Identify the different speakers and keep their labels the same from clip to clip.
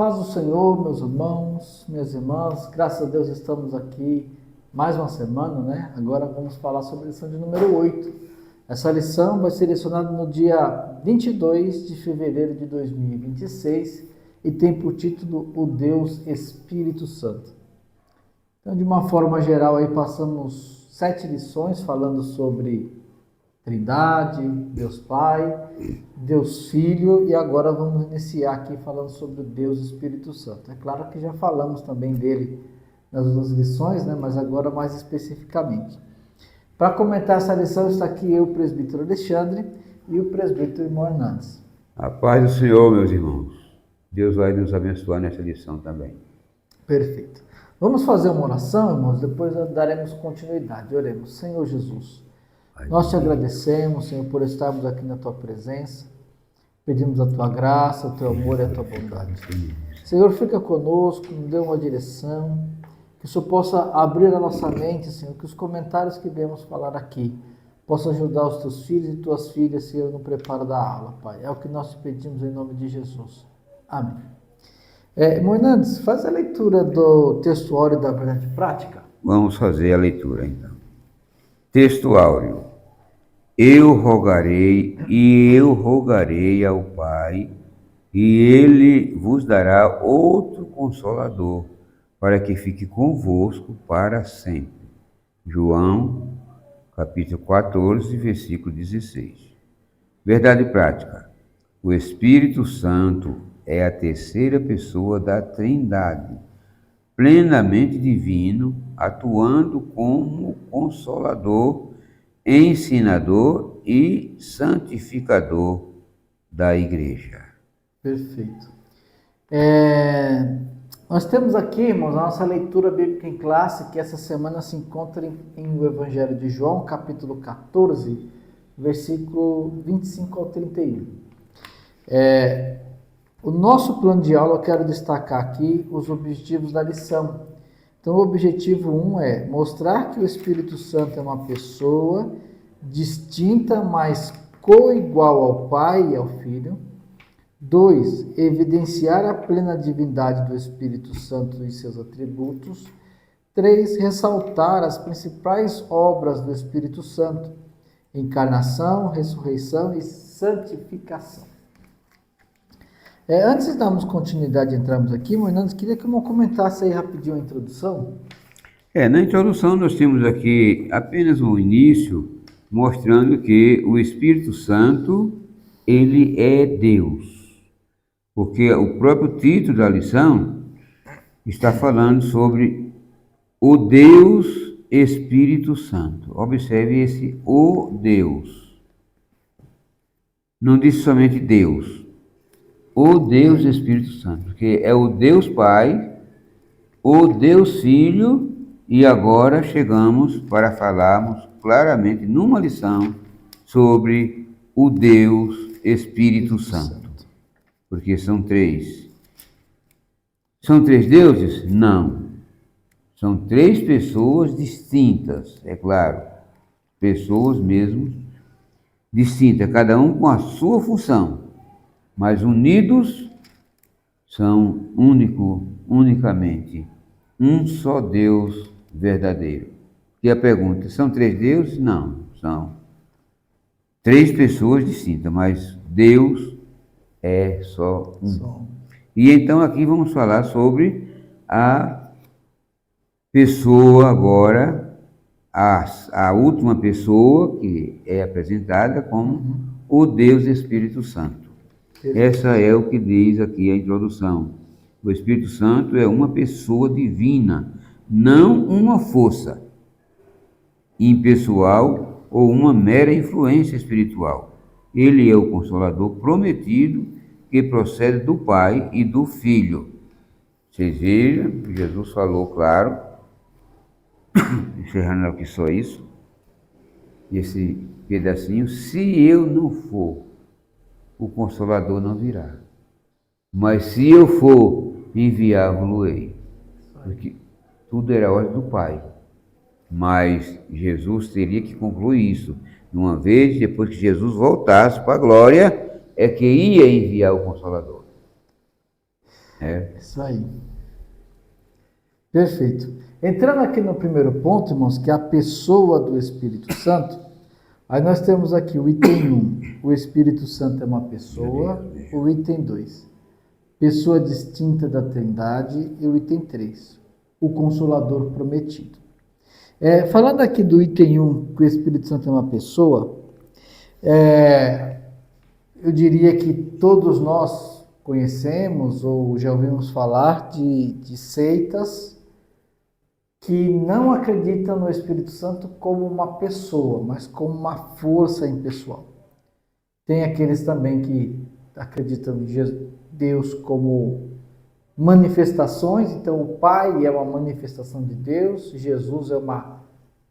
Speaker 1: paz do Senhor, meus irmãos, minhas irmãs, graças a Deus estamos aqui mais uma semana, né? Agora vamos falar sobre a lição de número 8. Essa lição vai ser lecionada no dia 22 de fevereiro de 2026 e tem por título O Deus Espírito Santo. Então, de uma forma geral, aí passamos 7 lições falando sobre Trindade, Deus Pai, Deus Filho, e agora vamos iniciar aqui falando sobre o Deus Espírito Santo. É claro que já falamos também dele nas outras lições, né? Mas agora mais especificamente. Para comentar essa lição está aqui eu, o presbítero Alexandre, e o presbítero Irmão Hernandes.
Speaker 2: A paz do Senhor, meus irmãos. Deus vai nos abençoar nessa lição também.
Speaker 1: Perfeito. Vamos fazer uma oração, irmãos, depois daremos continuidade. Oremos. Senhor Jesus, nós te agradecemos, Senhor, por estarmos aqui na tua presença. Pedimos a tua graça, o teu amor e a tua bondade. Senhor, fica conosco, nos dê uma direção, que o Senhor possa abrir a nossa mente, Senhor, que os comentários que viemos falar aqui possam ajudar os teus filhos e tuas filhas, Senhor, no preparo da aula, Pai. É o que nós te pedimos em nome de Jesus. Amém. Irmão Hernandes, faz a leitura do texto áureo da verdade prática.
Speaker 2: Vamos fazer a leitura, então. Texto áureo. Eu rogarei ao Pai, e Ele vos dará outro Consolador, para que fique convosco para sempre. João, capítulo 14, versículo 16. Verdade prática. O Espírito Santo é a terceira pessoa da Trindade, plenamente divino, atuando como Consolador, ensinador e santificador da Igreja.
Speaker 1: Perfeito. Nós temos aqui, irmãos, a nossa leitura bíblica em classe, que essa semana se encontra em o Evangelho de João, capítulo 14, versículo 25 ao 31. O nosso plano de aula, eu quero destacar aqui os objetivos da lição. Então, o objetivo 1 é mostrar que o Espírito Santo é uma pessoa distinta, mas coigual ao Pai e ao Filho. 2, evidenciar a plena divindade do Espírito Santo e seus atributos. 3, ressaltar as principais obras do Espírito Santo: encarnação, ressurreição e santificação. Antes de darmos continuidade e entrarmos aqui, Hernandes, queria que eu comentasse aí rapidinho a introdução.
Speaker 2: Na introdução nós temos aqui apenas um início, mostrando que o Espírito Santo, ele é Deus. Porque o próprio título da lição está falando sobre o Deus Espírito Santo. Observe esse o Deus. Não disse somente Deus. O Deus Espírito Santo, porque é o Deus Pai, o Deus Filho, e agora chegamos para falarmos claramente numa lição sobre o Deus Espírito Santo. Porque são três. São três deuses? Não. São três pessoas distintas, é claro. Pessoas mesmo distintas, cada um com a sua função. Mas unidos são unicamente um só Deus verdadeiro. E a pergunta, são três deuses? Não, são três pessoas distintas, mas Deus é só um. E então aqui vamos falar sobre a pessoa agora, a última pessoa que é apresentada como o Deus Espírito Santo. Essa é o que diz aqui a introdução. O Espírito Santo é uma pessoa divina, não uma força impessoal ou uma mera influência espiritual. Ele é o Consolador prometido que procede do Pai e do Filho. Vocês vejam, Jesus falou, claro, encerrando aqui só isso, esse pedacinho: se eu não for, o Consolador não virá. Mas se eu for, enviá-lo-ei. Porque tudo era ordem do Pai. Mas Jesus teria que concluir isso. Uma vez, depois que Jesus voltasse para a glória, é que ia enviar o Consolador. É.
Speaker 1: Isso aí. Perfeito. Entrando aqui no primeiro ponto, irmãos, que é a pessoa do Espírito Santo, aí nós temos aqui o item 1, o Espírito Santo é uma pessoa, o item 2, pessoa distinta da Trindade, e o item 3, o Consolador prometido. Falando aqui do item 1, que o Espírito Santo é uma pessoa, eu diria que todos nós conhecemos ou já ouvimos falar de seitas que não acreditam no Espírito Santo como uma pessoa, mas como uma força impessoal. Tem aqueles também que acreditam em Deus como manifestações, então o Pai é uma manifestação de Deus, Jesus é uma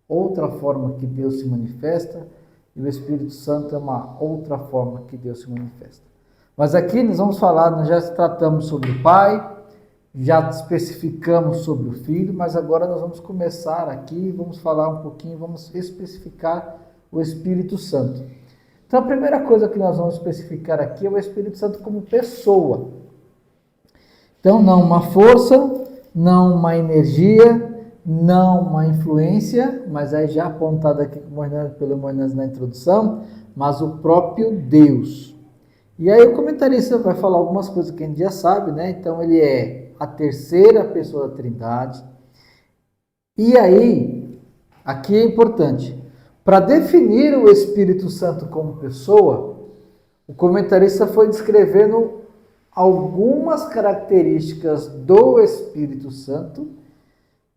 Speaker 1: outra forma que Deus se manifesta, e o Espírito Santo é uma outra forma que Deus se manifesta. Mas aqui nós vamos falar, nós já tratamos sobre o Pai, já especificamos sobre o Filho, mas agora nós vamos começar aqui, vamos falar um pouquinho, vamos especificar o Espírito Santo. Então a primeira coisa que nós vamos especificar aqui é o Espírito Santo como pessoa. Então não uma força, não uma energia, não uma influência, mas aí já apontado aqui pelo Moisés na introdução, mas o próprio Deus. E aí o comentarista vai falar algumas coisas que a gente já sabe, né? Então ele é a terceira pessoa da Trindade. E aí, aqui é importante, para definir o Espírito Santo como pessoa, o comentarista foi descrevendo algumas características do Espírito Santo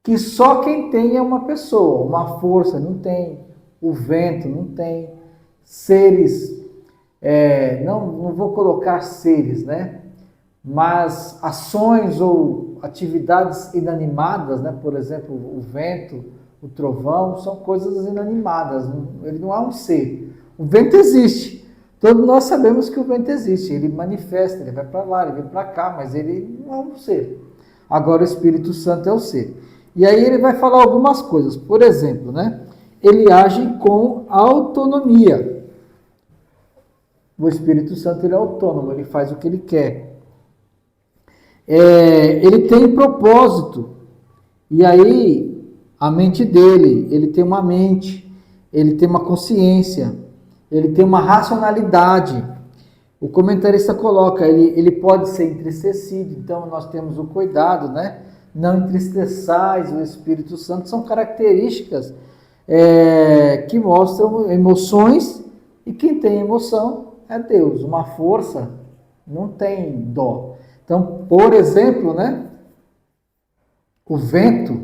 Speaker 1: que só quem tem é uma pessoa, uma força, não tem, o vento não tem, seres, não vou colocar seres, né? Mas ações ou atividades inanimadas, né? Por exemplo, o vento, o trovão, são coisas inanimadas, ele não é um ser. O vento existe, todos nós sabemos que o vento existe, ele manifesta, ele vai para lá, ele vem para cá, mas ele não é um ser. Agora o Espírito Santo é o ser. E aí ele vai falar algumas coisas, por exemplo, né? Ele age com autonomia. O Espírito Santo ele é autônomo, ele faz o que ele quer. Ele tem propósito, e aí a mente dele, ele tem uma mente, ele tem uma consciência, ele tem uma racionalidade. O comentarista coloca, ele pode ser entristecido, então nós temos o cuidado, né? Não entristeçais o Espírito Santo, são características que mostram emoções, e quem tem emoção é Deus. Uma força não tem dó. Então, por exemplo, né, o vento,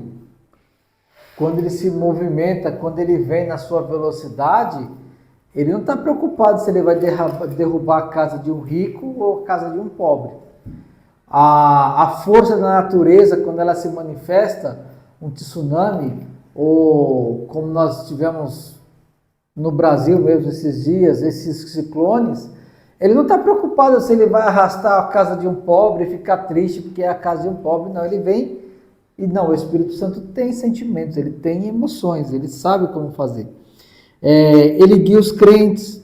Speaker 1: quando ele se movimenta, quando ele vem na sua velocidade, ele não está preocupado se ele vai derrubar a casa de um rico ou a casa de um pobre. A força da natureza, quando ela se manifesta, um tsunami, ou como nós tivemos no Brasil mesmo esses dias, esses ciclones, ele não está preocupado se ele vai arrastar a casa de um pobre e ficar triste porque é a casa de um pobre. Não, ele vem e não, o Espírito Santo tem sentimentos, ele tem emoções, ele sabe como fazer. Ele guia os crentes,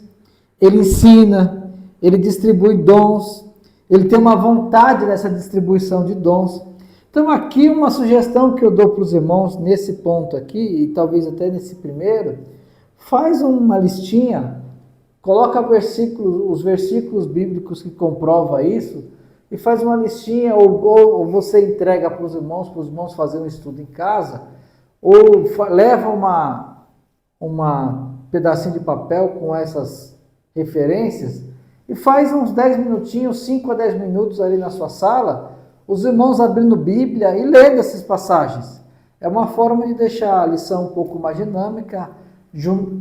Speaker 1: ele ensina, ele distribui dons, ele tem uma vontade nessa distribuição de dons. Então aqui uma sugestão que eu dou para os irmãos nesse ponto aqui, e talvez até nesse primeiro, faz uma listinha, coloca os versículos bíblicos que comprovam isso, e faz uma listinha, ou você entrega para os irmãos fazerem um estudo em casa, ou leva uma pedacinho de papel com essas referências, e faz uns 10 minutinhos, 5 a 10 minutos ali na sua sala, os irmãos abrindo Bíblia e lendo essas passagens. É uma forma de deixar a lição um pouco mais dinâmica,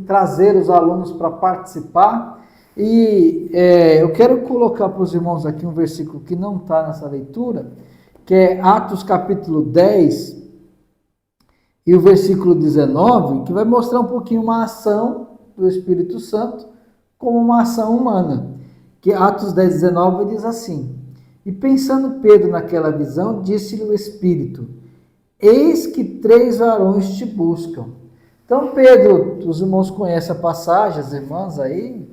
Speaker 1: trazer os alunos para participar. E eu quero colocar para os irmãos aqui um versículo que não está nessa leitura, que é Atos capítulo 10 e o versículo 19, que vai mostrar um pouquinho uma ação do Espírito Santo como uma ação humana. Que Atos 10, 19 diz assim: e pensando Pedro naquela visão, disse-lhe o Espírito: eis que 3 varões te buscam. Então Pedro, os irmãos conhecem a passagem, as irmãs aí,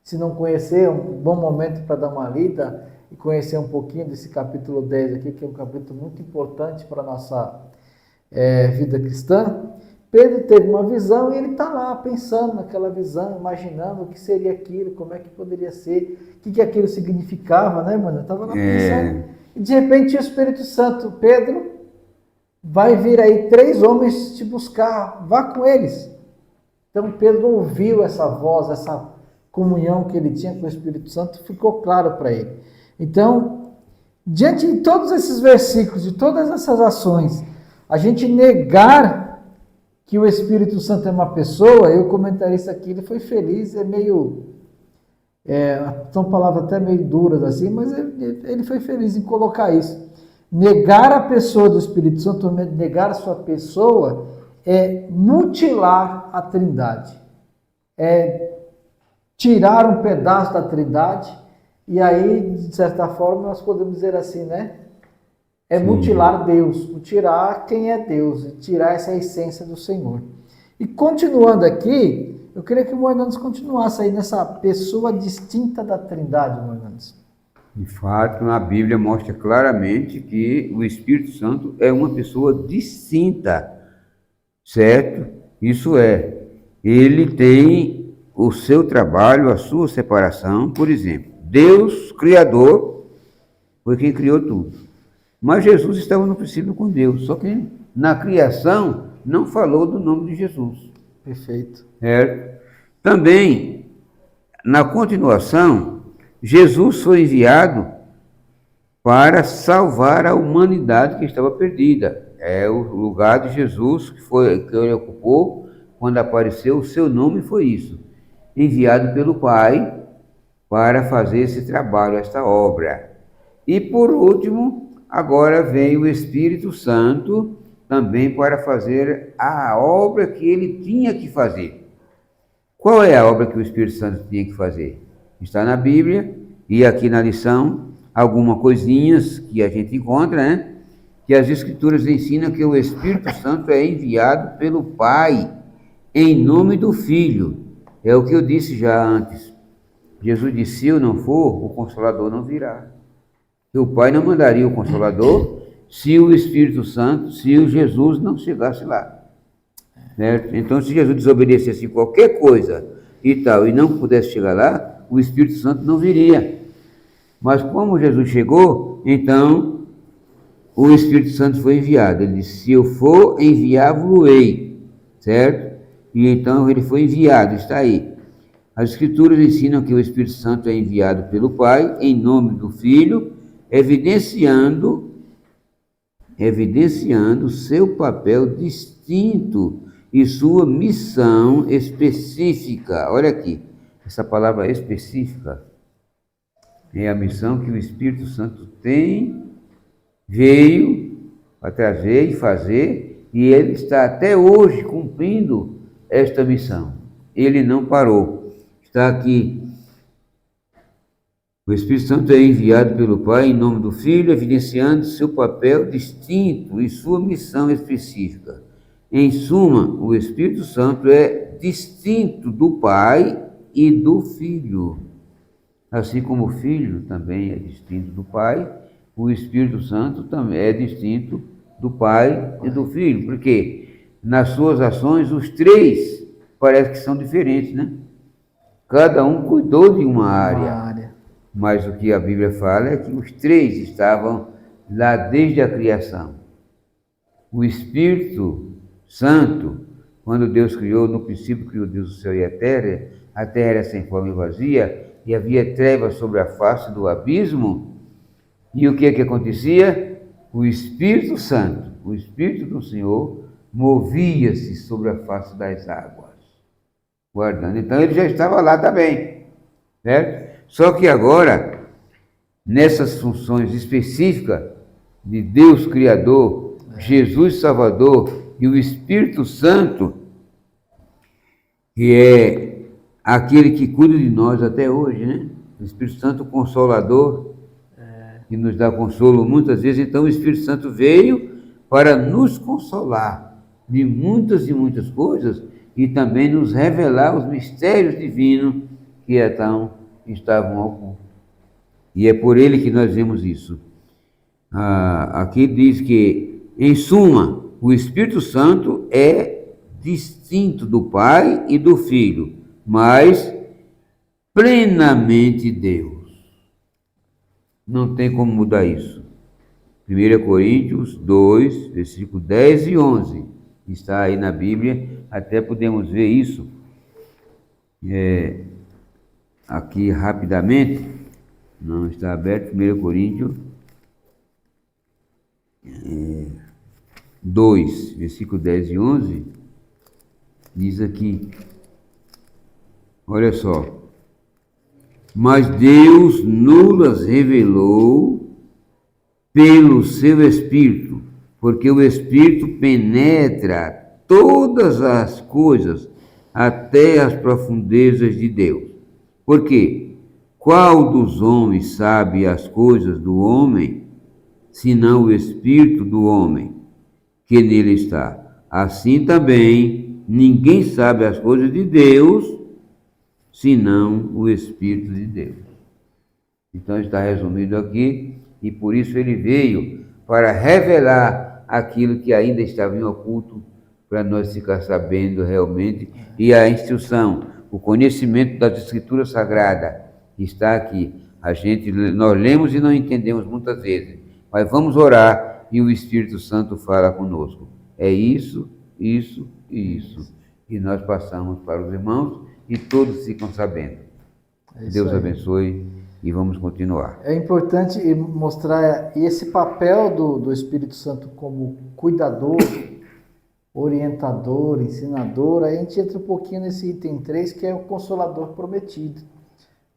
Speaker 1: se não conhecer, é um bom momento para dar uma lida. e conhecer um pouquinho desse capítulo 10 aqui, que é um capítulo muito importante para a nossa vida cristã. Pedro teve uma visão e ele está lá pensando naquela visão, imaginando o que seria aquilo, como é que poderia ser, o que aquilo significava, né, mano? Eu estava lá pensando. E de repente o Espírito Santo, Pedro, vai vir aí 3 homens te buscar, vá com eles. Então Pedro ouviu essa voz, essa comunhão que ele tinha com o Espírito Santo, ficou claro para ele. Então, diante de todos esses versículos, de todas essas ações, a gente negar que o Espírito Santo é uma pessoa, eu comentarista aqui, ele foi feliz, são palavras até meio duras assim, mas ele foi feliz em colocar isso. Negar a pessoa do Espírito Santo, negar a sua pessoa, é mutilar a Trindade. É tirar um pedaço da Trindade, e aí, de certa forma, nós podemos dizer assim, né? É mutilar Deus, mutilar quem é Deus, tirar essa essência do Senhor. E continuando aqui, eu queria que o Moisés continuasse aí nessa pessoa distinta da Trindade, Moisés.
Speaker 2: De fato, a Bíblia mostra claramente que o Espírito Santo é uma pessoa distinta, certo? Isso é, ele tem o seu trabalho, a sua separação. Por exemplo, Deus, Criador, foi quem criou tudo. Mas Jesus estava no princípio com Deus, só que na criação não falou do nome de Jesus.
Speaker 1: Perfeito.
Speaker 2: Certo? Também, na continuação, Jesus foi enviado para salvar a humanidade que estava perdida. É o lugar de Jesus que ele ocupou quando apareceu, o seu nome foi isso. Enviado pelo Pai para fazer esse trabalho, esta obra. E por último, agora vem o Espírito Santo também para fazer a obra que ele tinha que fazer. Qual é a obra que o Espírito Santo tinha que fazer? Está na Bíblia e aqui na lição, algumas coisinhas que a gente encontra, né? Que as Escrituras ensinam que o Espírito Santo é enviado pelo Pai em nome do Filho. É o que eu disse já antes. Jesus disse, se eu não for, o Consolador não virá. O Pai não mandaria o Consolador se o Espírito Santo, se o Jesus não chegasse lá. Certo? Então, se Jesus desobedecesse qualquer coisa e não pudesse chegar lá, o Espírito Santo não viria. Mas como Jesus chegou, então o Espírito Santo foi enviado. Ele disse, se eu for, enviá-lo-ei. Certo? E então ele foi enviado, está aí. As Escrituras ensinam que o Espírito Santo é enviado pelo Pai em nome do Filho, evidenciando seu papel distinto e sua missão específica. Olha aqui, essa palavra específica é a missão que o Espírito Santo veio para trazer e fazer, e ele está até hoje cumprindo esta missão. Ele não parou. Está aqui. O Espírito Santo é enviado pelo Pai em nome do Filho, evidenciando seu papel distinto e sua missão específica. Em suma, o Espírito Santo é distinto do Pai e do Filho. Assim como o Filho também é distinto do Pai, o Espírito Santo também é distinto do Pai e do Filho. Porque nas suas ações, os três parece que são diferentes, né? Cada um cuidou de uma área. Mas o que a Bíblia fala é que os três estavam lá desde a criação. O Espírito Santo, quando Deus criou, no princípio criou Deus o céu e a terra era sem forma e vazia, e havia trevas sobre a face do abismo. E o que é que acontecia? O Espírito Santo, o Espírito do Senhor, movia-se sobre a face das águas, guardando. Então ele já estava lá também, certo? Só que agora, nessas funções específicas de Deus Criador, Jesus Salvador e o Espírito Santo, que é aquele que cuida de nós até hoje, né? O Espírito Santo Consolador, que nos dá consolo muitas vezes. Então o Espírito Santo veio para nos consolar de muitas e muitas coisas e também nos revelar os mistérios divinos que estavam ocultos. E é por ele que nós vemos isso. Aqui diz que, em suma, o Espírito Santo é distinto do Pai e do Filho, mas plenamente Deus. Não tem como mudar isso. 1 Coríntios 2, versículo 10 e 11. Está aí na Bíblia, até podemos ver isso. Aqui rapidamente, não está aberto, 1 Coríntios 2, versículo 10 e 11, diz aqui, olha só, mas Deus nos revelou pelo seu Espírito, porque o Espírito penetra todas as coisas, até as profundezas de Deus. Por quê? Qual dos homens sabe as coisas do homem, senão o Espírito do homem que nele está? Assim também, ninguém sabe as coisas de Deus, senão o Espírito de Deus. Então está resumido aqui, e por isso ele veio para revelar aquilo que ainda estava em oculto, para nós ficar sabendo realmente, e a instrução, o conhecimento das Escrituras Sagradas está aqui. Nós lemos e não entendemos muitas vezes, mas vamos orar e o Espírito Santo fala conosco. É isso, isso e isso. E nós passamos para os irmãos e todos ficam sabendo. Deus abençoe e vamos continuar.
Speaker 1: É importante mostrar esse papel do Espírito Santo como cuidador, orientador, ensinador. Aí a gente entra um pouquinho nesse item 3, que é o Consolador prometido.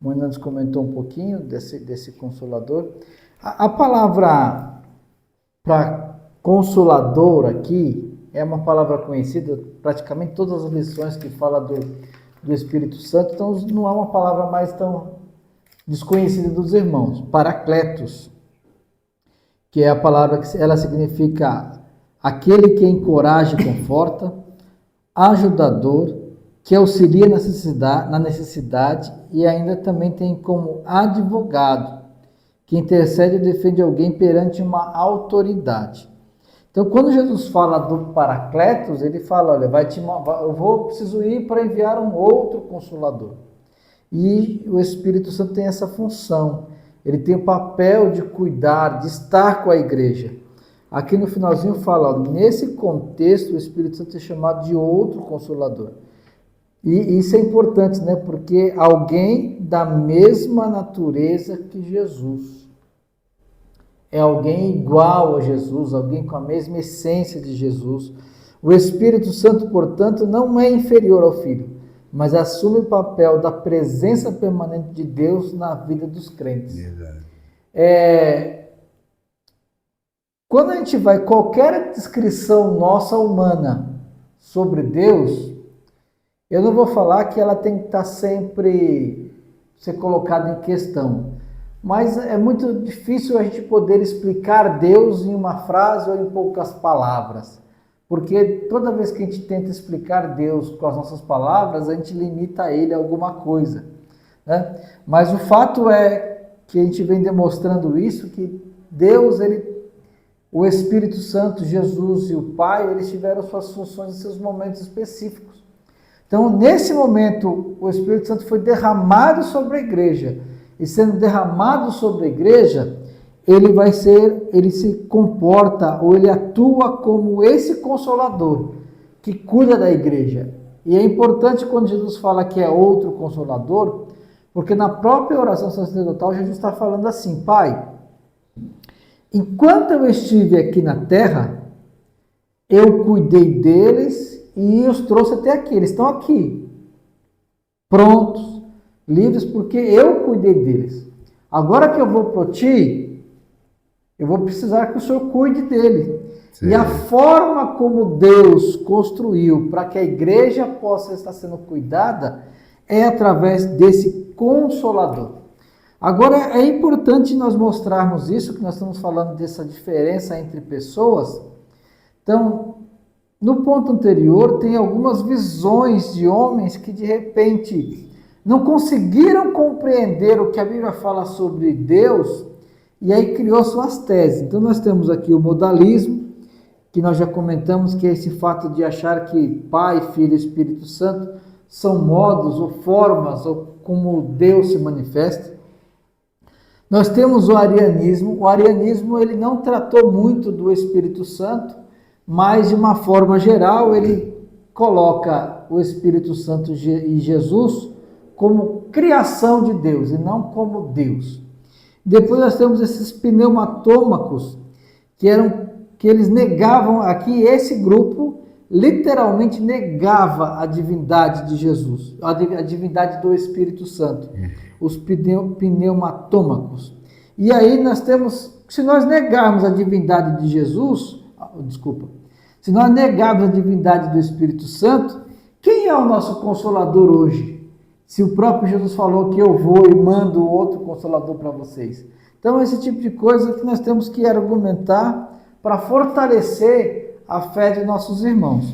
Speaker 1: O Hernandes comentou um pouquinho desse Consolador. A palavra para Consolador aqui é uma palavra conhecida, praticamente todas as lições que fala do Espírito Santo, então não é uma palavra mais tão desconhecida dos irmãos. Paracletos, que é a palavra que ela significa aquele que encoraja e conforta, ajudador, que auxilia na necessidade e ainda também tem como advogado, que intercede ou defende alguém perante uma autoridade. Então, quando Jesus fala do Paracletos, ele fala, olha, preciso ir para enviar um outro Consolador. E o Espírito Santo tem essa função, ele tem o papel de cuidar, de estar com a igreja. Aqui no finalzinho fala, ó, nesse contexto, o Espírito Santo é chamado de outro Consolador. E isso é importante, né? Porque alguém da mesma natureza que Jesus. É alguém igual a Jesus, alguém com a mesma essência de Jesus. O Espírito Santo, portanto, não é inferior ao Filho, mas assume o papel da presença permanente de Deus na vida dos crentes.
Speaker 2: Verdade.
Speaker 1: Quando a gente vai, qualquer descrição nossa humana sobre Deus, eu não vou falar que ela tem que estar sempre ser colocada em questão, mas é muito difícil a gente poder explicar Deus em uma frase ou em poucas palavras, porque toda vez que a gente tenta explicar Deus com as nossas palavras, a gente limita ele a alguma coisa, né? Mas o fato é que a gente vem demonstrando isso, que Deus, o Espírito Santo, Jesus e o Pai, eles tiveram suas funções em seus momentos específicos. Então, nesse momento, o Espírito Santo foi derramado sobre a igreja. E sendo derramado sobre a igreja, ele se comporta, ou ele atua como esse Consolador, que cuida da igreja. E é importante quando Jesus fala que é outro Consolador, porque na própria oração sacerdotal, Jesus está falando assim, Pai, enquanto eu estive aqui na terra, eu cuidei deles e os trouxe até aqui. Eles estão aqui, prontos, livres, porque eu cuidei deles. Agora que eu vou para ti, eu vou precisar que o Senhor cuide dele. Sim. E a forma como Deus construiu para que a igreja possa estar sendo cuidada é através desse Consolador. Agora, é importante nós mostrarmos isso, que nós estamos falando dessa diferença entre pessoas. Então, no ponto anterior, tem algumas visões de homens que, de repente, não conseguiram compreender o que a Bíblia fala sobre Deus, e aí criou suas teses. Então nós temos aqui o modalismo, que nós já comentamos, que é esse fato de achar que Pai, Filho e Espírito Santo são modos ou formas ou como Deus se manifesta. Nós temos o arianismo. O arianismo ele não tratou muito do Espírito Santo, mas de uma forma geral ele coloca o Espírito Santo e Jesus como criação de Deus e não como Deus. Depois nós temos esses pneumatômacos, que eles negavam aqui, esse grupo literalmente negava a divindade de Jesus, a divindade do Espírito Santo, os pneumatômacos. E aí nós temos, se nós negarmos a divindade de Jesus, se nós negarmos a divindade do Espírito Santo, quem é o nosso Consolador hoje? Se o próprio Jesus falou que eu vou e mando outro Consolador para vocês. Então esse tipo de coisa que nós temos que argumentar para fortalecer a fé de nossos irmãos.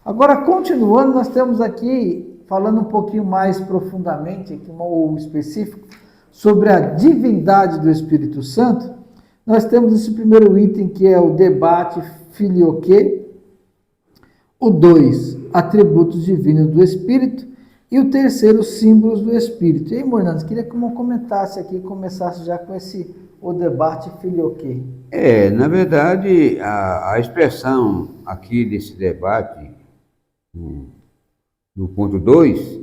Speaker 1: Agora, continuando, nós temos aqui, falando um pouquinho mais profundamente, ou específico, sobre a divindade do Espírito Santo, nós temos esse primeiro item que é o debate filioque, o 2, atributos divinos do Espírito, e o terceiro, símbolos do Espírito. E aí, Mornandes, queria que eu comentasse aqui, começasse já com o debate filioque.
Speaker 2: Na verdade, a expressão aqui desse debate, no ponto 2,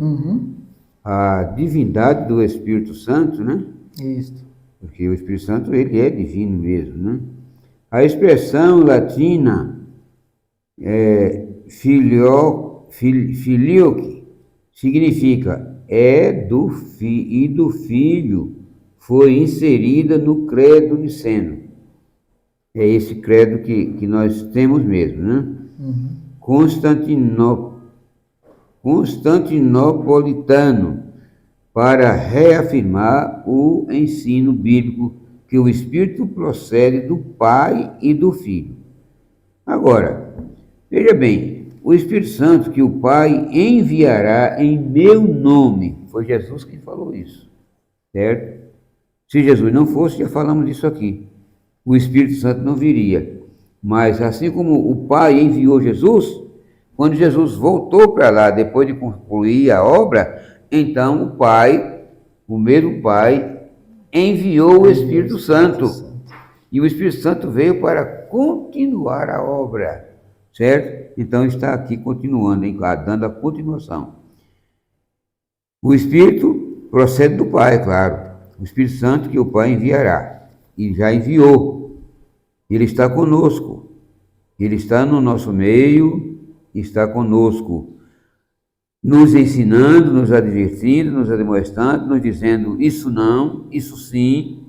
Speaker 2: a divindade do Espírito Santo, né?
Speaker 1: Isso.
Speaker 2: Porque o Espírito Santo, ele é divino mesmo, né? A expressão latina é filioque, significa do Filho, foi inserida no credo niceno. É esse credo que nós temos mesmo, né? Constantinopolitano, para reafirmar o ensino bíblico que o Espírito procede do Pai e do Filho. Agora, veja bem, o Espírito Santo que o Pai enviará em meu nome, foi Jesus quem falou isso, certo? Se Jesus não fosse, já falamos disso aqui, o Espírito Santo não viria. Mas assim como o Pai enviou Jesus, quando Jesus voltou para lá, depois de concluir a obra, então o Pai, o mesmo Pai, enviou o Espírito Santo. E o Espírito Santo veio para continuar a obra, certo? Então está aqui continuando, dando a continuação. O Espírito procede do Pai, claro. O Espírito Santo que o Pai enviará. E já enviou. Ele está conosco. Ele está no nosso meio, está conosco, nos ensinando, nos advertindo, nos admoestando, nos dizendo isso não, isso sim,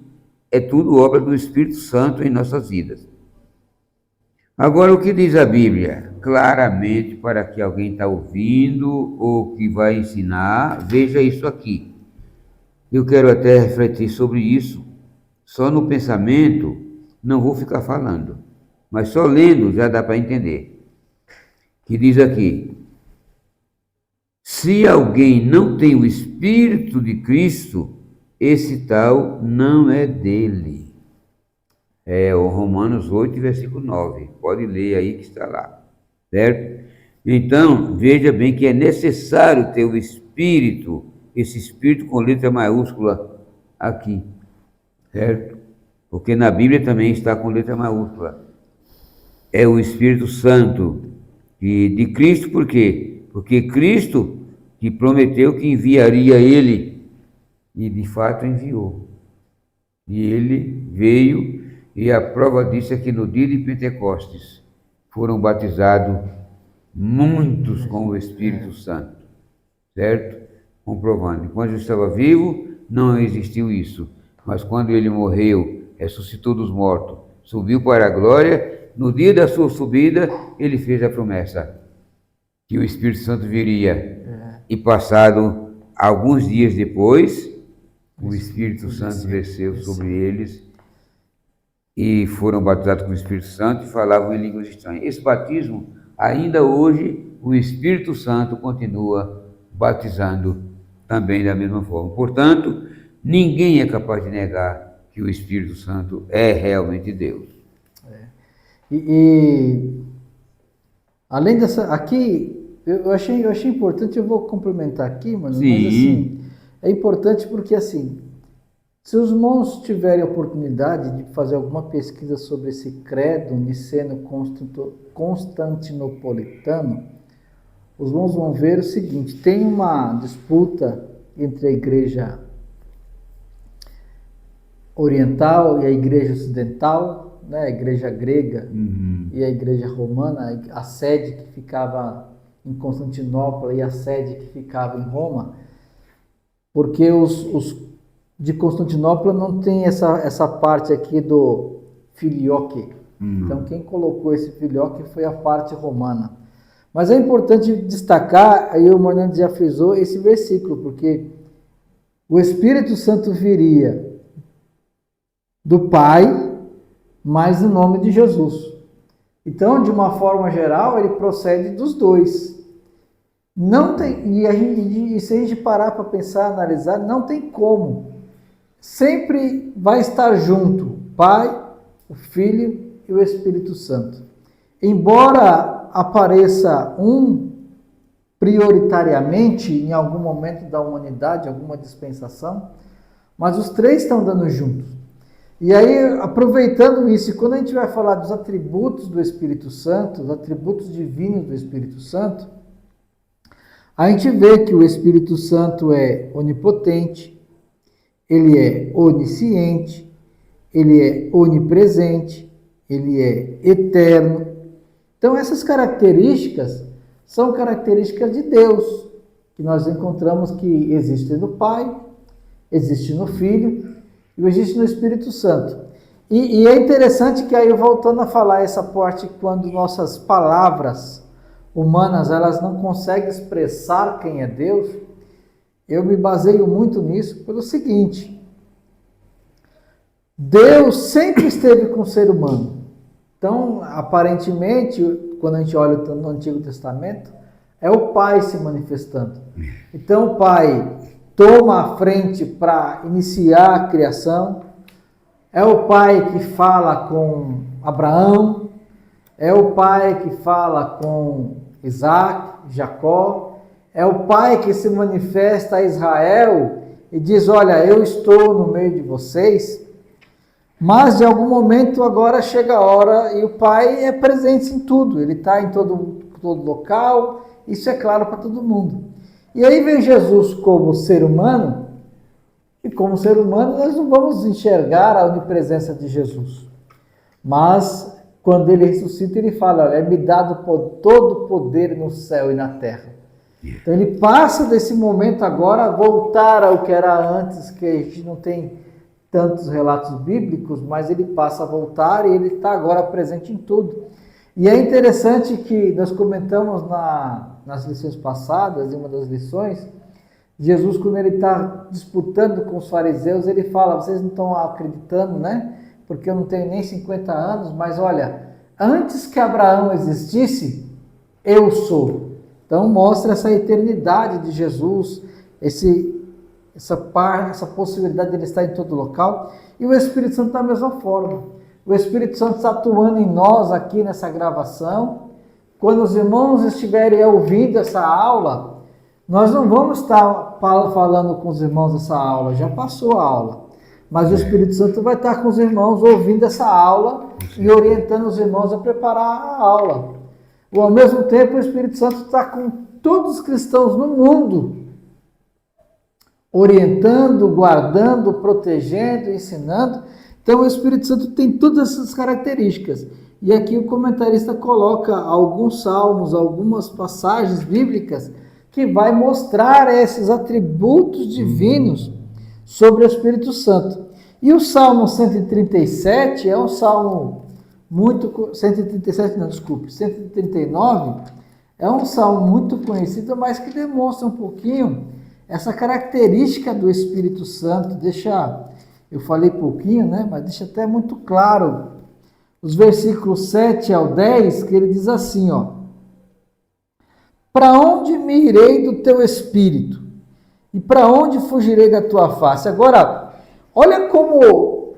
Speaker 2: é tudo obra do Espírito Santo em nossas vidas. Agora, o que diz a Bíblia? Claramente, para que alguém está ouvindo ou que vai ensinar, veja isso aqui. Eu quero até refletir sobre isso, só no pensamento, não vou ficar falando, mas só lendo já dá para entender. Que diz aqui, se alguém não tem o Espírito de Cristo, esse tal não é dele. É o Romanos 8, versículo 9. Pode ler aí que está lá, certo? Então, veja bem que é necessário ter o Espírito, esse Espírito com letra maiúscula aqui, certo? Porque na Bíblia também está com letra maiúscula. É o Espírito Santo de Cristo, por quê? Porque Cristo que prometeu que enviaria ele, e de fato enviou. E ele veio, e a prova disso é que no dia de Pentecostes foram batizados muitos com o Espírito Santo, certo? Comprovando. Enquanto ele estava vivo, não existiu isso. Mas quando ele morreu, ressuscitou dos mortos, subiu para a glória, no dia da sua subida, ele fez a promessa que o Espírito Santo viria. E passado alguns dias depois, o Espírito Santo desceu sobre eles e foram batizados com o Espírito Santo e falavam em línguas estranhas. Esse batismo, ainda hoje, o Espírito Santo continua batizando também da mesma forma. Portanto, ninguém é capaz de negar que o Espírito Santo é realmente Deus.
Speaker 1: Além dessa, aqui, eu achei importante, eu vou complementar aqui, mano,
Speaker 2: Sim.
Speaker 1: mas assim, é importante porque assim, se os irmãos tiverem a oportunidade de fazer alguma pesquisa sobre esse credo niceno-constantinopolitano, os irmãos vão ver o seguinte: tem uma disputa entre a igreja oriental e a igreja ocidental, né? A igreja grega e a igreja romana, a sede que ficava em Constantinopla e a sede que ficava em Roma, porque os de Constantinopla não tem essa parte aqui do filioque. Então quem colocou esse filioque foi a parte romana. Mas é importante destacar, aí o Mornando já frisou, esse versículo, porque o Espírito Santo viria do Pai, mas no nome de Jesus. Então, de uma forma geral, ele procede dos dois. Não tem, e se a gente parar para pensar, analisar, não tem como. Sempre vai estar junto o Pai, o Filho e o Espírito Santo. Embora apareça um prioritariamente em algum momento da humanidade, alguma dispensação, mas os três estão dando juntos. E aí, aproveitando isso, quando a gente vai falar dos atributos do Espírito Santo, os atributos divinos do Espírito Santo, a gente vê que o Espírito Santo é onipotente, ele é onisciente, ele é onipresente, ele é eterno. Então, essas características são características de Deus, que nós encontramos que existem no Pai, existe no Filho e existe no Espírito Santo. E é interessante que aí, voltando a falar essa parte, quando nossas palavras humanas elas não conseguem expressar quem é Deus, eu me baseio muito nisso pelo seguinte: Deus sempre esteve com o ser humano. Então, aparentemente, quando a gente olha no Antigo Testamento, é o Pai se manifestando. Então, o Pai toma a frente para iniciar a criação, é o Pai que fala com Abraão, é o Pai que fala com Isaac, Jacó, é o Pai que se manifesta a Israel e diz: olha, eu estou no meio de vocês. Mas de algum momento agora chega a hora e o Pai é presente em tudo, ele está em todo local, isso é claro para todo mundo. E aí vem Jesus como ser humano, e como ser humano nós não vamos enxergar a onipresença de Jesus. Mas quando ele ressuscita, ele fala: olha, é-me dado todo o poder no céu e na terra. Então ele passa desse momento agora a voltar ao que era antes, que a gente não tem tantos relatos bíblicos, mas ele passa a voltar e ele está agora presente em tudo. E é interessante que nós comentamos nas lições passadas, em uma das lições, Jesus, quando ele está disputando com os fariseus, ele fala: vocês não estão acreditando, né? Porque eu não tenho nem 50 anos, mas olha, antes que Abraão existisse, eu sou. Então mostra essa eternidade de Jesus, essa possibilidade de ele estar em todo local. E o Espírito Santo da mesma forma. O Espírito Santo está atuando em nós aqui nessa gravação. Quando os irmãos estiverem ouvindo essa aula, nós não vamos estar falando com os irmãos essa aula, já passou a aula. Mas o Espírito Santo vai estar com os irmãos ouvindo essa aula e orientando os irmãos a preparar a aula. Ou ao mesmo tempo o Espírito Santo está com todos os cristãos no mundo, orientando, guardando, protegendo, ensinando. Então o Espírito Santo tem todas essas características. E aqui o comentarista coloca alguns salmos, algumas passagens bíblicas que vai mostrar esses atributos divinos sobre o Espírito Santo. E o Salmo 137 é um salmo 139 é um salmo muito conhecido, mas que demonstra um pouquinho essa característica do Espírito Santo. Eu falei pouquinho, né? Mas deixa até muito claro os versículos 7 ao 10, que ele diz assim, ó: para onde me irei do teu Espírito? E para onde fugirei da tua face? Agora, olha como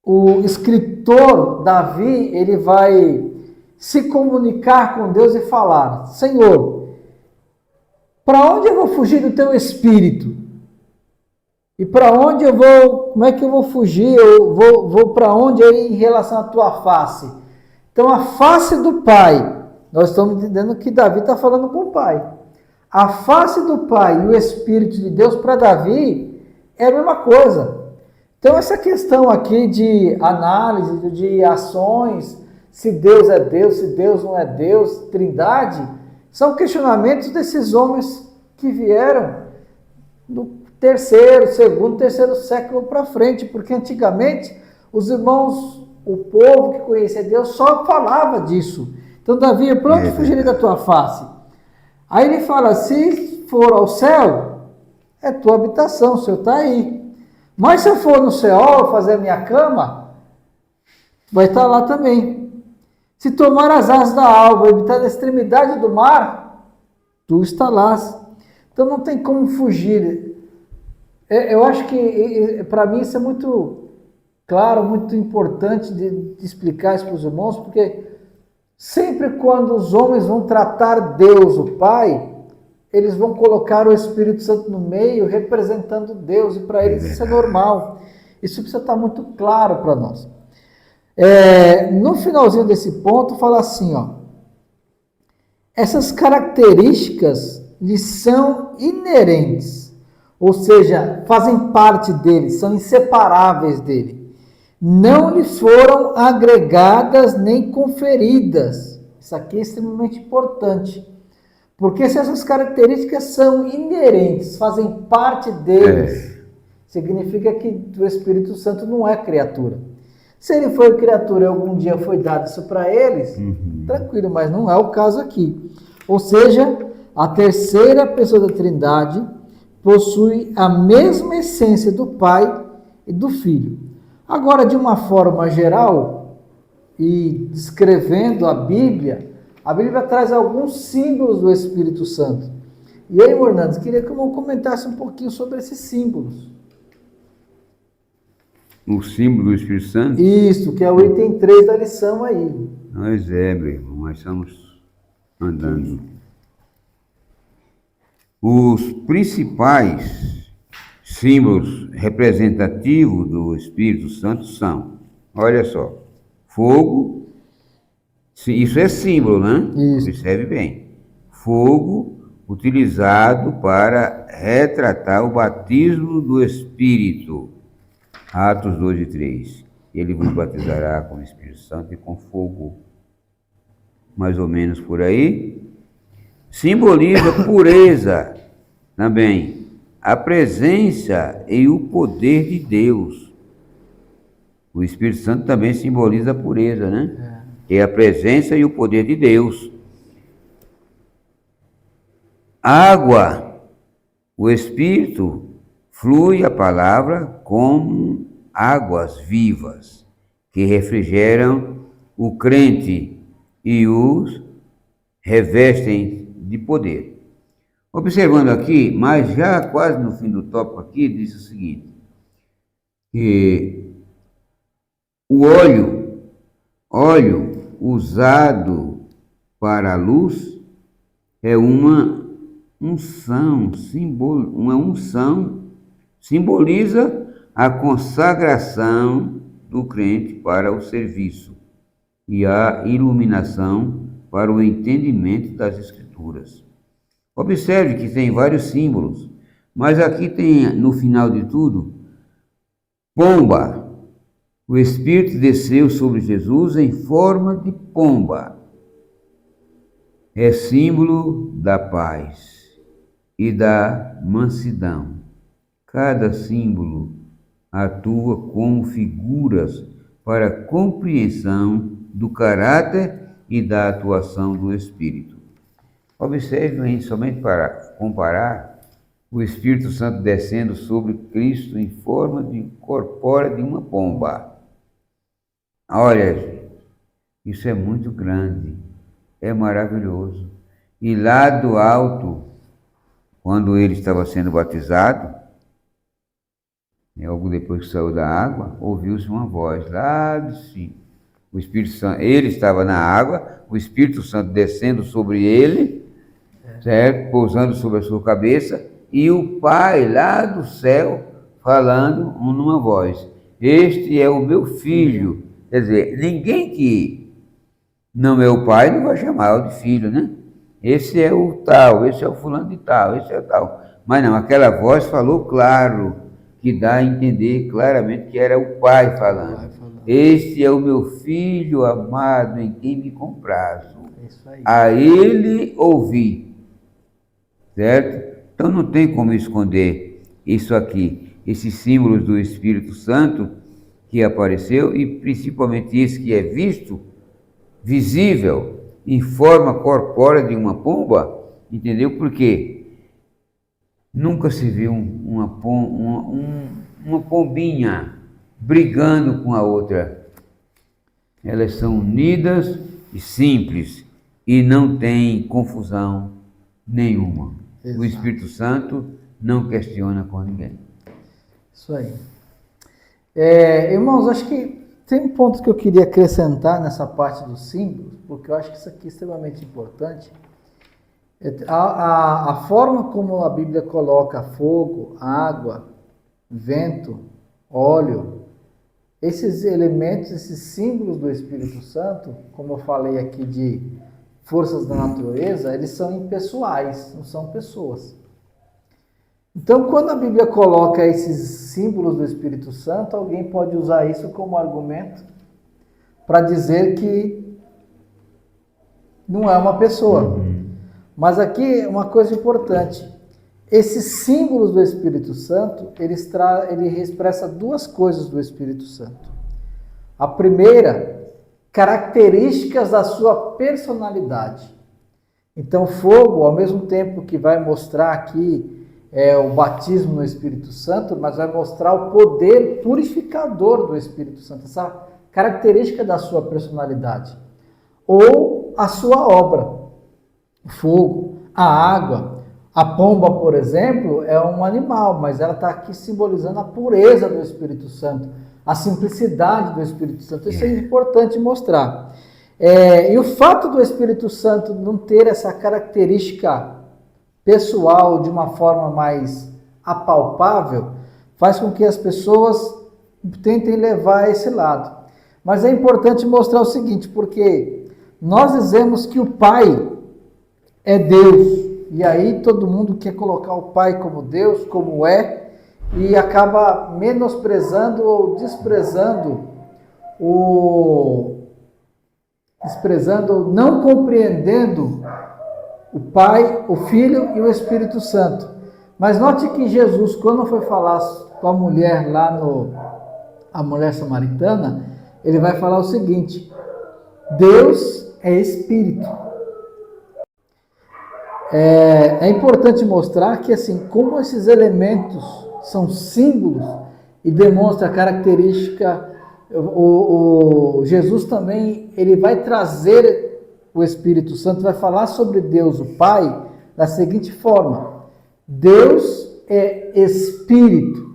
Speaker 1: o escritor Davi, ele vai se comunicar com Deus e falar: Senhor, para onde eu vou fugir do teu espírito? E para onde eu vou, como é que eu vou fugir? Eu vou para onde aí em relação à tua face? Então, a face do Pai, nós estamos entendendo que Davi está falando com o Pai. A face do Pai e o Espírito de Deus para Davi é a mesma coisa. Então, essa questão aqui de análise, de ações, se Deus é Deus, se Deus não é Deus, trindade, são questionamentos desses homens que vieram do segundo, terceiro século para frente, porque antigamente os irmãos, o povo que conhecia Deus só falava disso. Então, Davi, para onde fugirei da tua face? Aí ele fala: se for ao céu, é tua habitação, o Senhor está aí. Mas se eu for no céu fazer a minha cama, vai estar lá também. Se tomar as asas da alva e habitar na extremidade do mar, tu estarás. Então não tem como fugir. Eu acho que para mim isso é muito claro, muito importante de explicar isso para os irmãos, porque sempre quando os homens vão tratar Deus, o Pai, eles vão colocar o Espírito Santo no meio, representando Deus, e para eles isso é normal. Isso precisa estar muito claro para nós. No finalzinho desse ponto, fala assim, ó: essas características lhes são inerentes, ou seja, fazem parte dele, são inseparáveis dele. Não lhe foram agregadas nem conferidas. Isso aqui é extremamente importante. Porque se essas características são inerentes, fazem parte deles, significa que o Espírito Santo não é criatura. Se ele foi criatura e algum dia foi dado isso para eles, tranquilo, mas não é o caso aqui. Ou seja, a terceira pessoa da Trindade possui a mesma essência do Pai e do Filho. Agora, de uma forma geral, e descrevendo a Bíblia traz alguns símbolos do Espírito Santo. E aí, Hernandes, queria que eu comentasse um pouquinho sobre esses símbolos.
Speaker 2: O símbolo do Espírito Santo?
Speaker 1: Isso, que é o item 3 da lição aí.
Speaker 2: Nós meu irmão, nós estamos andando. Os principais símbolos representativos do Espírito Santo são, olha só, fogo. Isso é símbolo, né?
Speaker 1: Isso.
Speaker 2: Observe bem. Fogo utilizado para retratar o batismo do Espírito. Atos 2 e 3. Ele vos batizará com o Espírito Santo e com fogo. Mais ou menos por aí. Simboliza pureza também. A presença e o poder de Deus. O Espírito Santo também simboliza a pureza, né? É a presença e o poder de Deus. Água, o Espírito flui a palavra como águas vivas, que refrigeram o crente e os revestem de poder. Observando aqui, mas já quase no fim do tópico aqui, diz o seguinte, que o óleo usado para a luz é uma unção, simboliza a consagração do crente para o serviço e a iluminação para o entendimento das Escrituras. Observe que tem vários símbolos, mas aqui tem, no final de tudo, pomba. O Espírito desceu sobre Jesus em forma de pomba. É símbolo da paz e da mansidão. Cada símbolo atua como figuras para a compreensão do caráter e da atuação do Espírito. Observem somente para comparar o Espírito Santo descendo sobre Cristo em forma corpórea de uma pomba. Olha, isso é muito grande, é maravilhoso. E lá do alto, quando ele estava sendo batizado, logo depois que saiu da água, ouviu-se uma voz lá de cima. O Espírito Santo, ele estava na água, o Espírito Santo descendo sobre ele, certo? Pousando sobre a sua cabeça, e o Pai lá do céu falando numa voz: este é o meu filho. Quer dizer, ninguém que não é o pai não vai chamá-lo de filho, né? Esse é o tal, esse é o fulano de tal, esse é o tal. Mas não, aquela voz falou claro, que dá a entender claramente que era o pai falando. Este é o meu filho amado em quem me comprazo. A ele ouvi. Certo? Então não tem como esconder isso aqui, esses símbolos do Espírito Santo que apareceu, e principalmente esse que é visto, visível, em forma corpórea de uma pomba, entendeu? Porque nunca se viu uma pombinha brigando com a outra. Elas são unidas e simples, e não tem confusão nenhuma. Exato. O Espírito Santo não questiona com ninguém.
Speaker 1: Isso aí. Irmãos, acho que tem um ponto que eu queria acrescentar nessa parte dos símbolos, porque eu acho que isso aqui é extremamente importante. A forma como a Bíblia coloca fogo, água, vento, óleo, esses elementos, esses símbolos do Espírito Santo, como eu falei aqui de forças da natureza, eles são impessoais, não são pessoas. Então, quando a Bíblia coloca esses símbolos do Espírito Santo, alguém pode usar isso como argumento para dizer que não é uma pessoa. Mas aqui uma coisa importante, esses símbolos do Espírito Santo, ele expressa duas coisas do Espírito Santo. A primeira, características da sua personalidade. Então, fogo, ao mesmo tempo que vai mostrar aqui o batismo no Espírito Santo, mas vai mostrar o poder purificador do Espírito Santo, essa característica da sua personalidade. Ou a sua obra. O fogo, a água, a pomba, por exemplo, é um animal, mas ela está aqui simbolizando a pureza do Espírito Santo, a simplicidade do Espírito Santo. Isso é importante mostrar. E o fato do Espírito Santo não ter essa característica pessoal de uma forma mais apalpável, faz com que as pessoas tentem levar a esse lado. Mas é importante mostrar o seguinte, porque nós dizemos que o Pai é Deus, e aí todo mundo quer colocar o Pai como Deus, como e acaba menosprezando ou desprezando, não compreendendo o Pai, o Filho e o Espírito Santo. Mas note que Jesus, quando foi falar com a mulher lá a mulher samaritana, ele vai falar o seguinte: Deus é Espírito. É importante mostrar que, assim, como esses elementos são símbolos e demonstram a característica, Jesus também, ele vai trazer o Espírito Santo, vai falar sobre Deus, o Pai, da seguinte forma: Deus é Espírito.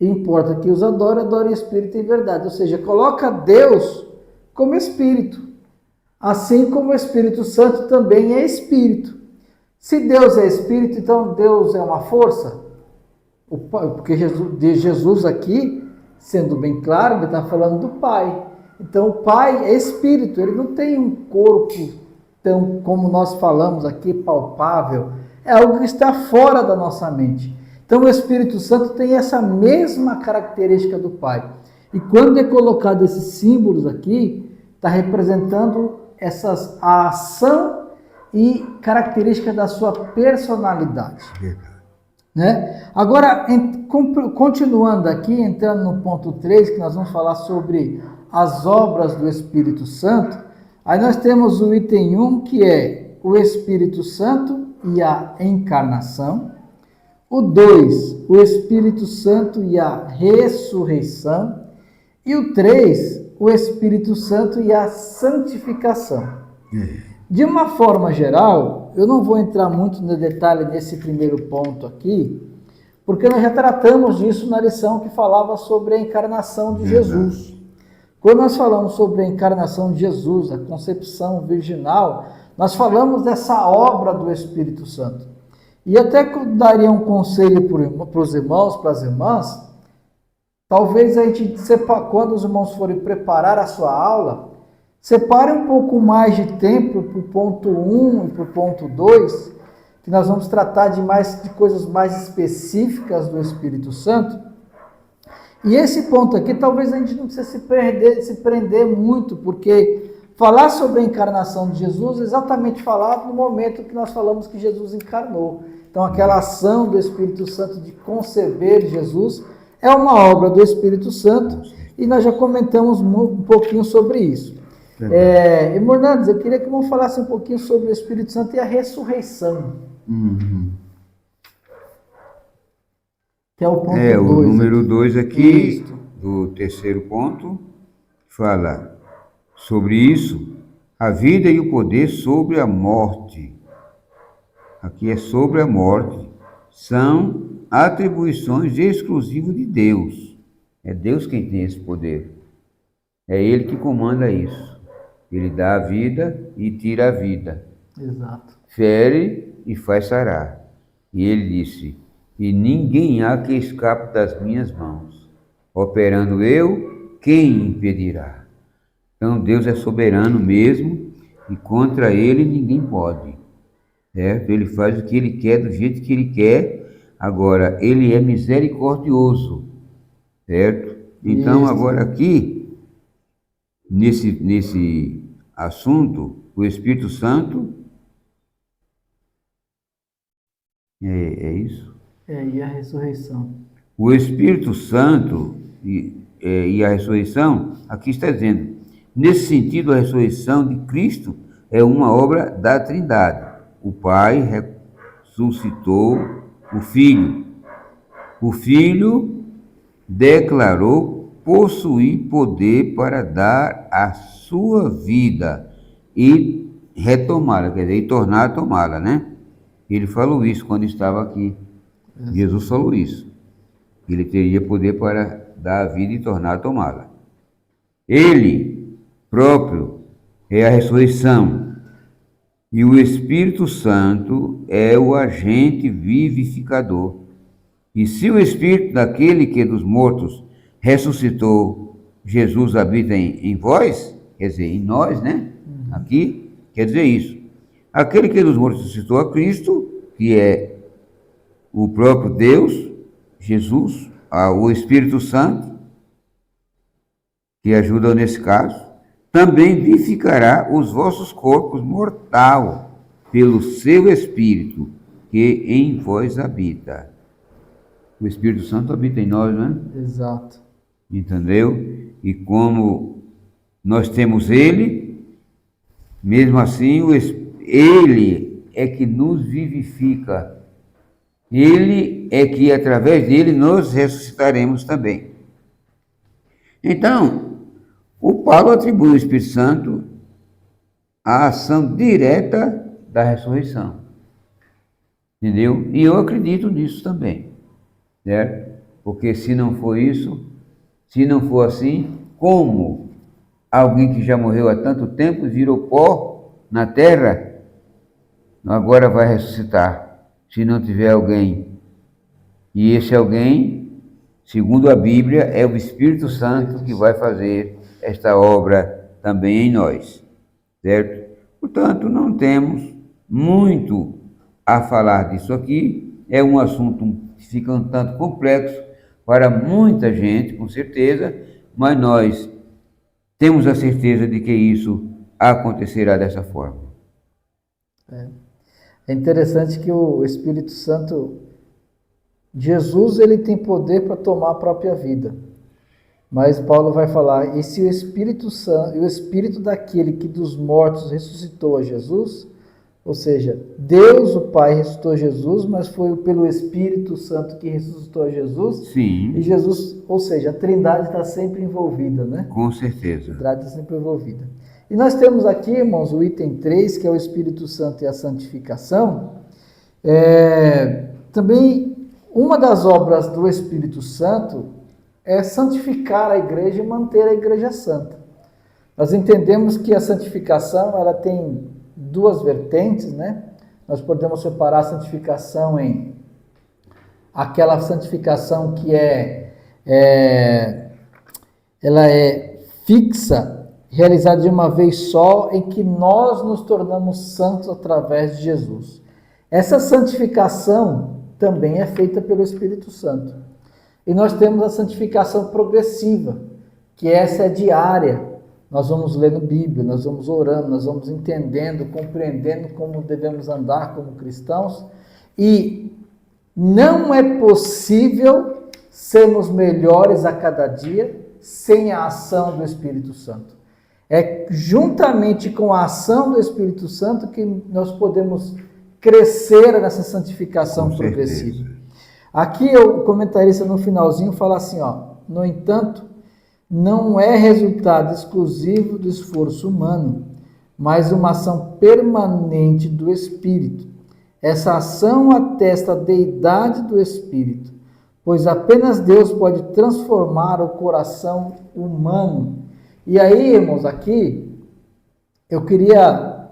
Speaker 1: E importa que os adorem Espírito e verdade. Ou seja, coloca Deus como Espírito. Assim como o Espírito Santo também é Espírito. Se Deus é Espírito, então Deus é uma força? Porque Jesus aqui, sendo bem claro, ele está falando do Pai. Então o Pai é Espírito, ele não tem um corpo tão, como nós falamos aqui, palpável. É algo que está fora da nossa mente. Então o Espírito Santo tem essa mesma característica do Pai. E quando é colocado esses símbolos aqui, está representando a ação e características da sua personalidade. Né? Agora, continuando aqui, entrando no ponto 3, que nós vamos falar sobre as obras do Espírito Santo, aí nós temos o item 1, que é o Espírito Santo e a encarnação. O 2, o Espírito Santo e a ressurreição. E o 3, o Espírito Santo e a santificação. De uma forma geral, eu não vou entrar muito no detalhe nesse primeiro ponto aqui, porque nós já tratamos disso na lição que falava sobre a encarnação de Jesus. Quando nós falamos sobre a encarnação de Jesus, a concepção virginal, nós falamos dessa obra do Espírito Santo. E até que eu daria um conselho para os irmãos, para as irmãs, talvez a gente, quando os irmãos forem preparar a sua aula, separe um pouco mais de tempo para o ponto 1 e para o ponto 2, que nós vamos tratar de coisas mais específicas do Espírito Santo. E esse ponto aqui, talvez a gente não precise se prender muito, porque falar sobre a encarnação de Jesus é exatamente falar no momento que nós falamos que Jesus encarnou. Então, aquela ação do Espírito Santo de conceber Jesus é uma obra do Espírito Santo, e nós já comentamos um pouquinho sobre isso. Irmão Hernandes, eu queria que o irmão falasse um pouquinho sobre o Espírito Santo e a ressurreição. Que é o ponto 2.
Speaker 2: O número 2 aqui, do terceiro ponto, fala sobre isso, a vida e o poder sobre a morte. Aqui é sobre a morte. São atribuições exclusivas de Deus. É Deus quem tem esse poder. É Ele que comanda isso. Ele dá a vida e tira a vida.
Speaker 1: Exato.
Speaker 2: Fere e faz sarar. E ele disse, e ninguém há que escape das minhas mãos. Operando eu, quem impedirá? Então Deus é soberano mesmo, e contra Ele ninguém pode. Certo? Ele faz o que Ele quer, do jeito que Ele quer. Agora, Ele é misericordioso. Certo? Então, agora aqui, nesse assunto, o Espírito Santo, é isso?
Speaker 1: E a ressurreição.
Speaker 2: O Espírito Santo e a ressurreição, aqui está dizendo, nesse sentido, a ressurreição de Cristo é uma obra da Trindade. O Pai ressuscitou o Filho. O Filho declarou possuir poder para dar a sua vida e retomá-la, quer dizer, e tornar a tomá-la, né? Ele falou isso quando estava aqui. Jesus falou isso. Ele teria poder para dar a vida e tornar a tomá-la. Ele próprio é a ressurreição. E o Espírito Santo é o agente vivificador. E se o Espírito daquele que dos mortos ressuscitou Jesus habita em vós, quer dizer, em nós, né? Aqui, quer dizer isso. Aquele que dos mortos ressuscitou a Cristo, que é o próprio Deus, Jesus, o Espírito Santo, que ajuda nesse caso, também vivificará os vossos corpos mortais pelo seu Espírito, que em vós habita. O Espírito Santo habita em nós, não é?
Speaker 1: Exato.
Speaker 2: Entendeu? E como nós temos Ele, mesmo assim, Ele é que nos vivifica. Ele é que, através dele, nós ressuscitaremos também. Então, o Paulo atribui ao Espírito Santo a ação direta da ressurreição. Entendeu? E eu acredito nisso também. Certo? Porque se não for isso, se não for assim, como alguém que já morreu há tanto tempo virou pó na terra, agora vai ressuscitar, se não tiver alguém. E esse alguém, segundo a Bíblia, é o Espírito Santo que vai fazer esta obra também em nós. Certo? Portanto, não temos muito a falar disso aqui. É um assunto que fica um tanto complexo para muita gente, com certeza, mas nós temos a certeza de que isso acontecerá dessa forma.
Speaker 1: É interessante que o Espírito Santo, Jesus, ele tem poder para tomar a própria vida. Mas Paulo vai falar, e se o Espírito Santo, o Espírito daquele que dos mortos ressuscitou a Jesus, ou seja, Deus, o Pai, ressuscitou Jesus, mas foi pelo Espírito Santo que ressuscitou a Jesus.
Speaker 2: Sim.
Speaker 1: E Jesus, ou seja, a Trindade está sempre envolvida, né?
Speaker 2: Com certeza.
Speaker 1: A Trindade está sempre envolvida. E nós temos aqui, irmãos, o item 3, que é o Espírito Santo e a santificação. Também, uma das obras do Espírito Santo é santificar a igreja e manter a igreja santa. Nós entendemos que a santificação, ela tem duas vertentes, né? Nós podemos separar a santificação em aquela santificação que ela é fixa, realizada de uma vez só, em que nós nos tornamos santos através de Jesus. Essa santificação também é feita pelo Espírito Santo. E nós temos a santificação progressiva, que essa é diária. Nós vamos lendo Bíblia, nós vamos orando, nós vamos entendendo, compreendendo como devemos andar como cristãos. E não é possível sermos melhores a cada dia sem a ação do Espírito Santo. É juntamente com a ação do Espírito Santo que nós podemos crescer nessa santificação progressiva. Aqui o comentarista no finalzinho fala assim, no entanto, não é resultado exclusivo do esforço humano, mas uma ação permanente do Espírito. Essa ação atesta a deidade do Espírito, pois apenas Deus pode transformar o coração humano. E aí, irmãos, aqui eu queria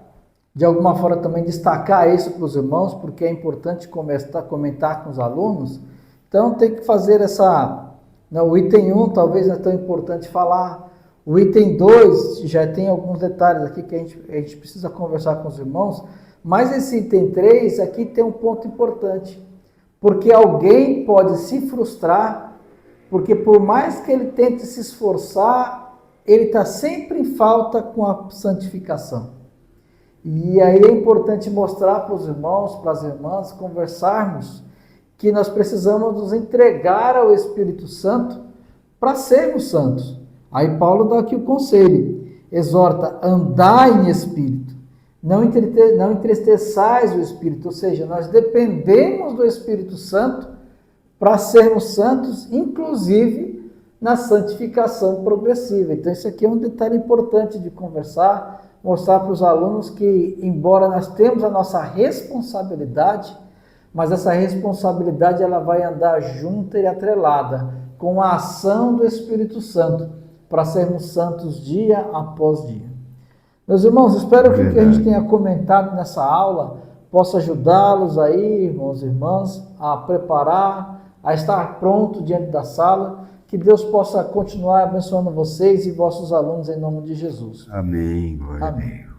Speaker 1: de alguma forma também destacar isso para os irmãos, porque é importante comentar com os alunos. Então tem que fazer o item 1 talvez não é tão importante falar. O item 2 já tem alguns detalhes aqui que a gente precisa conversar com os irmãos. Mas esse item 3 aqui tem um ponto importante. Porque alguém pode se frustrar, porque por mais que ele tente se esforçar, ele está sempre em falta com a santificação. E aí é importante mostrar para os irmãos, para as irmãs, conversarmos que nós precisamos nos entregar ao Espírito Santo para sermos santos. Aí Paulo dá aqui o conselho, exorta, andai em Espírito, não entristeçais o Espírito, ou seja, nós dependemos do Espírito Santo para sermos santos, inclusive na santificação progressiva. Então isso aqui é um detalhe importante de conversar, mostrar para os alunos que, embora nós temos a nossa responsabilidade, mas essa responsabilidade ela vai andar junta e atrelada com a ação do Espírito Santo para sermos santos dia após dia. Meus irmãos, espero que o que a gente tenha comentado nessa aula possa ajudá-los aí, irmãos e irmãs, a preparar, a estar pronto diante da sala. Que Deus possa continuar abençoando vocês e vossos alunos em nome de Jesus.
Speaker 2: Amém. Glória a Deus.